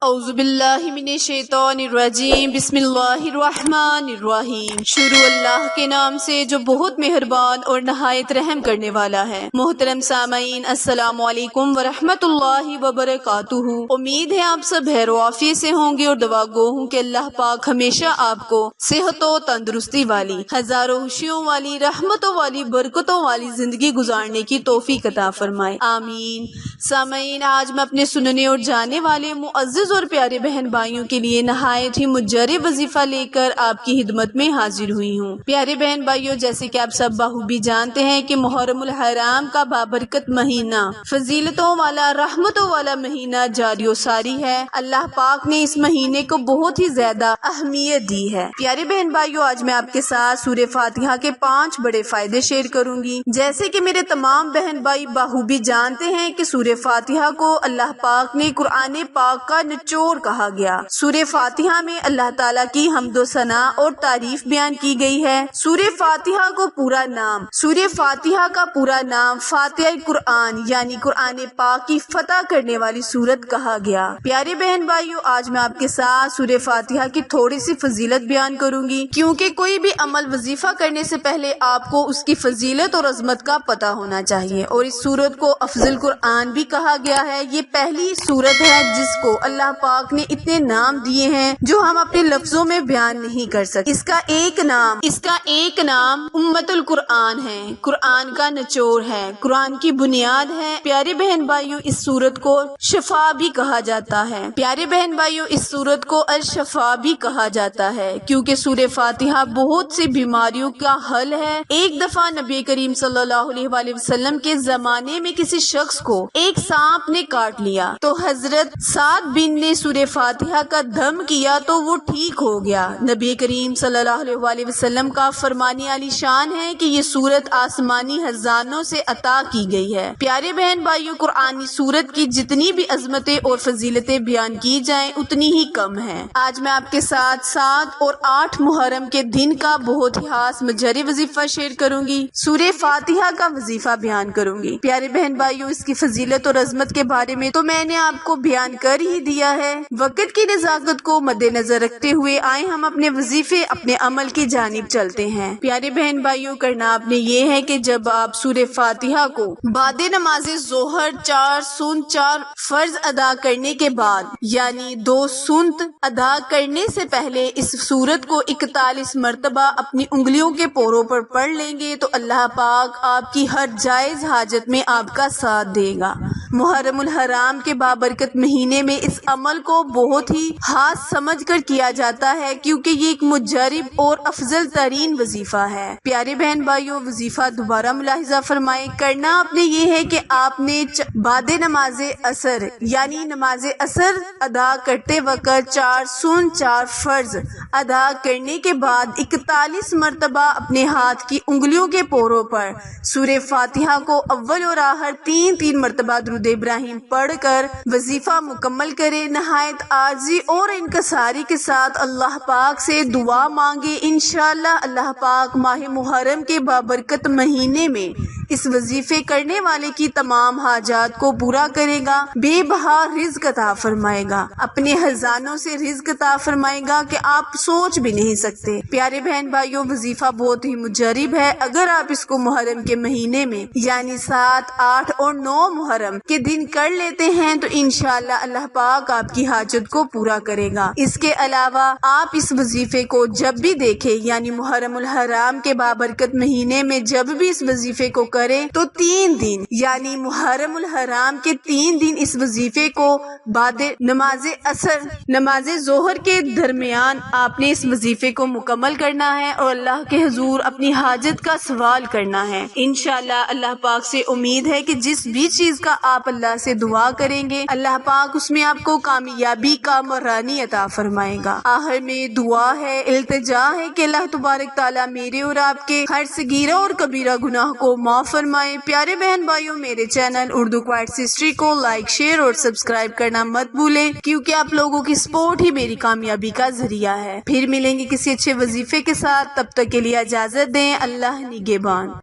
اعوذ باللہ من الشیطان الرجیم بسم اللہ الرحمن الرحیم۔ شروع اللہ کے نام سے جو بہت مہربان اور نہایت رحم کرنے والا ہے۔ محترم سامعین، السلام علیکم ورحمۃ اللہ وبرکاتہ۔ امید ہے آپ سب خیر و عافیت سے ہوں گے اور دعا گو ہوں کہ اللہ پاک ہمیشہ آپ کو صحت و تندرستی والی، ہزاروں خوشیوں والی، رحمتوں والی، برکتوں والی زندگی گزارنے کی توفیق عطا فرمائے، آمین۔ سامعین، آج میں اپنے سننے اور جانے والے معزز اور پیارے بہن بھائیوں کے لیے نہایت ہی مجرب وظیفہ لے کر آپ کی خدمت میں حاضر ہوئی ہوں۔ پیارے بہن بھائیوں، جیسے کہ آپ سب بخوبی جانتے ہیں کہ محرم الحرام کا بابرکت مہینہ، فضیلتوں والا، رحمتوں والا مہینہ جاری و ساری ہے۔ اللہ پاک نے اس مہینے کو بہت ہی زیادہ اہمیت دی ہے۔ پیارے بہن بھائیوں، آج میں آپ کے ساتھ سورہ فاتحہ کے 5 بڑے فائدے شیئر کروں گی۔ جیسے کہ میرے تمام بہن بھائی بخوبی جانتے ہیں کہ سورہ فاتحہ کو اللہ پاک نے قرآن پاک کا نچوڑ کہا گیا۔ سورہ فاتحہ میں اللہ تعالیٰ کی حمد و ثنا اور تعریف بیان کی گئی ہے۔ سورہ فاتحہ کو پورا نام، سورہ فاتحہ کا پورا نام فاتحہ قرآن یعنی قرآن پاک کی فتح کرنے والی سورت کہا گیا۔ پیارے بہن بھائیوں، آج میں آپ کے ساتھ سورہ فاتحہ کی تھوڑی سی فضیلت بیان کروں گی، کیونکہ کوئی بھی عمل وظیفہ کرنے سے پہلے آپ کو اس کی فضیلت اور عظمت کا پتہ ہونا چاہیے۔ اور اس سورت کو افضل قرآن بھی کہا گیا ہے۔ یہ پہلی سورت ہے جس کو اللہ پاک نے اتنے نام دیے ہیں جو ہم اپنے لفظوں میں بیان نہیں کر سکتے۔ اس کا ایک نام امت القرآن ہے، قرآن کا نچوڑ ہے، قرآن کی بنیاد ہے۔ پیارے بہن بھائیوں، اس سورت کو شفا بھی کہا جاتا ہے۔ پیارے بہن بھائیوں، اس سورت کو الشفا بھی کہا جاتا ہے، کیونکہ سورہ فاتحہ بہت سی بیماریوں کا حل ہے۔ ایک دفعہ نبی کریم صلی اللہ علیہ وآلہ وسلم کے زمانے میں کسی شخص کو ایک سانپ نے کاٹ لیا تو حضرت سعد بن نے سورہ فاتحہ کا دم کیا تو وہ ٹھیک ہو گیا۔ نبی کریم صلی اللہ علیہ وآلہ وسلم کا فرمان عالی شان ہے کہ یہ سورت آسمانی خزانوں سے عطا کی گئی ہے۔ پیارے بہن بھائیوں، قرآنی سورت کی جتنی بھی عظمتیں اور فضیلتیں بیان کی جائیں اتنی ہی کم ہیں۔ آج میں آپ کے ساتھ 7 اور 8 محرم کے دن کا بہت ہی خاص مجرب وظیفہ شیئر کروں گی، سورہ فاتحہ کا وظیفہ بیان کروں گی۔ پیارے بہن بھائیوں، اس کی فضیلت اور عظمت کے بارے میں تو میں نے آپ کو بیان کر ہی دیا ہے۔ وقت کی نزاکت کو مد نظر رکھتے ہوئے آئے ہم اپنے وظیفے، اپنے عمل کی جانب چلتے ہیں۔ پیارے بہن بھائیوں، کرنا آپ نے یہ ہے کہ جب آپ سورہ فاتحہ کو بعد نماز ظہر 4 سنت 4 فرض ادا کرنے کے بعد یعنی 2 سنت ادا کرنے سے پہلے اس سورت کو 41 مرتبہ اپنی انگلیوں کے پوروں پر پڑھ لیں گے تو اللہ پاک آپ کی ہر جائز حاجت میں آپ کا ساتھ دے گا۔ محرم الحرام کے بابرکت مہینے میں اس عمل کو بہت ہی خاص سمجھ کر کیا جاتا ہے، کیونکہ یہ ایک مجرب اور افضل ترین وظیفہ ہے۔ پیارے بہن بھائیوں، وظیفہ دوبارہ ملاحظہ فرمائیں۔ کرنا آپ نے یہ ہے کہ آپ نے بعد نماز عصر یعنی نماز عصر ادا کرتے وقت 4 سنت 4 فرض ادا کرنے کے بعد 41 مرتبہ اپنے ہاتھ کی انگلیوں کے پوروں پر سورہ فاتحہ کو اول اور آخر 3 مرتبہ درود ابراہیم پڑھ کر وظیفہ مکمل کرے۔ نہایت عاجزی اور انکساری کے ساتھ اللہ پاک سے دعا مانگے۔ انشاءاللہ اللہ پاک ماہ محرم کے بابرکت مہینے میں اس وظیفے کرنے والے کی تمام حاجات کو پورا کرے گا، بے بہا رزق عطا فرمائے گا، اپنے خزانوں سے رزق عطا فرمائے گا کہ آپ سوچ بھی نہیں سکتے۔ پیارے بہن بھائیوں، وظیفہ بہت ہی مجرب ہے۔ اگر آپ اس کو محرم کے مہینے میں یعنی 7، 8 اور 9 محرم کے دن کر لیتے ہیں تو انشاءاللہ اللہ پاک آپ کی حاجت کو پورا کرے گا۔ اس کے علاوہ آپ اس وظیفے کو جب بھی دیکھیں یعنی محرم الحرام کے بابرکت مہینے میں جب بھی اس وظیفے کو کریں تو 3 دن یعنی محرم الحرام کے 3 دن اس وظیفے کو بعد نماز عصر نماز ظہر کے درمیان آپ نے اس وظیفے کو مکمل کرنا ہے اور اللہ کے حضور اپنی حاجت کا سوال کرنا ہے۔ انشاءاللہ اللہ پاک سے امید ہے کہ جس بھی چیز کا آپ اللہ سے دعا کریں گے اللہ پاک اس میں آپ کو کامیابی کا مرانی عطا فرمائے گا۔ آخر میں دعا ہے، التجا ہے کہ اللہ تبارک تعالیٰ میرے اور آپ کے ہر صغیرہ اور کبیرہ گناہ کو معاف فرمائے۔ پیارے بہن بھائیوں، میرے چینل اردو کوائٹس ہسٹری کو لائک، شیئر اور سبسکرائب کرنا مت بھولیں، کیونکہ آپ لوگوں کی سپورٹ ہی میری کامیابی کا ذریعہ ہے۔ پھر ملیں گے کسی اچھے وظیفے کے ساتھ، تب تک کے لیے اجازت دیں۔ اللہ نگہبان۔